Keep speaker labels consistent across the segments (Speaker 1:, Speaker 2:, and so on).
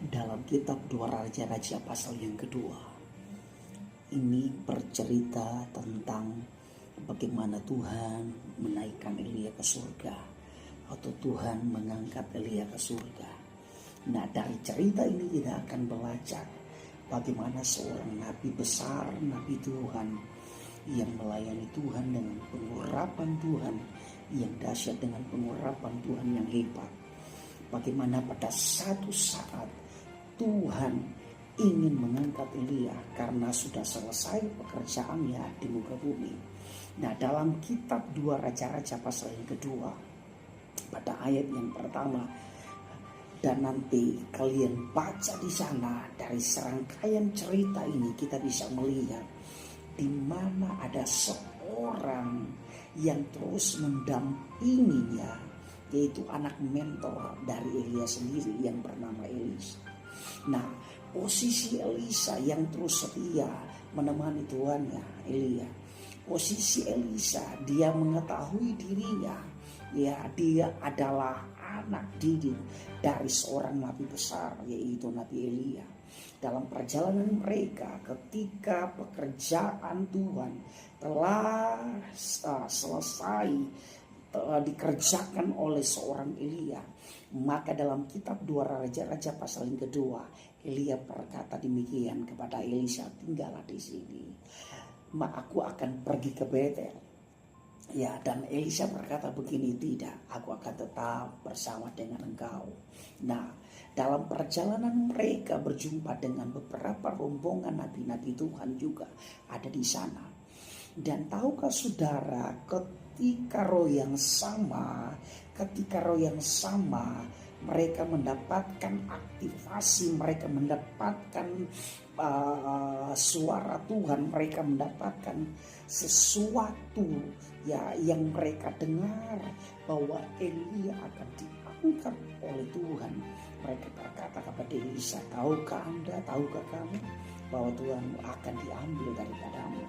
Speaker 1: Dalam kitab Dua Raja-Raja pasal yang kedua, ini bercerita tentang bagaimana Tuhan menaikkan Elia ke surga, atau Tuhan mengangkat Elia ke surga. Nah, dari cerita ini kita akan belajar bagaimana seorang nabi besar, nabi Tuhan yang melayani Tuhan dengan pengurapan Tuhan yang dahsyat, dengan pengurapan Tuhan yang hebat. Bagaimana pada satu saat Tuhan ingin mengangkat Elia karena sudah selesai pekerjaannya di muka bumi. Nah, dalam kitab Dua Raja-Raja pasal yang kedua, pada ayat yang pertama, dan nanti kalian baca di sana, dari serangkaian cerita ini kita bisa melihat di mana ada seorang yang terus mendampinginya, yaitu anak mentor dari Elia sendiri yang bernama Elisa. Nah, posisi Elisa yang terus setia menemani tuannya Elia. Posisi Elisa, dia mengetahui dirinya, ya, dia adalah anak didik dari seorang nabi besar, yaitu Nabi Elia. Dalam perjalanan mereka, ketika pekerjaan Tuhan telah selesai dikerjakan oleh seorang Elia, maka dalam kitab Dua Raja-Raja pasal yang kedua, Elia berkata demikian kepada Elisa, tinggallah di sini, aku akan pergi ke Betel. Ya, dan Elisa berkata begini, tidak, aku akan tetap bersama dengan engkau. Nah, dalam perjalanan mereka berjumpa dengan beberapa rombongan nabi-nabi Tuhan juga ada di sana. Dan tahukah saudara, ketika roh yang sama mereka mendapatkan aktivasi, mereka mendapatkan suara Tuhan, mereka mendapatkan sesuatu ya yang mereka dengar bahwa Elia akan diangkat oleh Tuhan. Mereka berkata kepada Elisa, tahukah kamu bahwa Tuhan akan diambil daripadamu?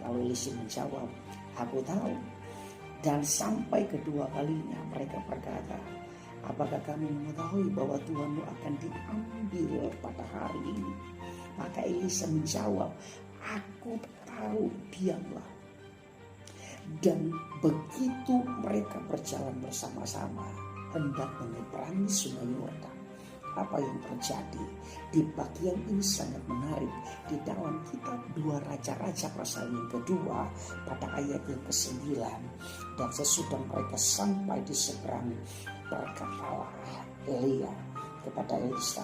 Speaker 1: Lalu Elisa menjawab, aku tahu. Dan sampai kedua kalinya mereka berkata, apakah kamu mengetahui bahwa Tuhanmu akan diambil pada hari ini? Maka Elisa menjawab, aku tahu, diamlah. Dan begitu mereka berjalan bersama-sama hendak menyeberangi sungai Yordan, apa yang terjadi? Di bagian ini sangat menarik. Di dalam kitab Dua Raja-Raja pasal yang kedua, pada ayat yang ke-9, dan sesudah mereka sampai di seberang, berkatalah Elia kepada Elisa,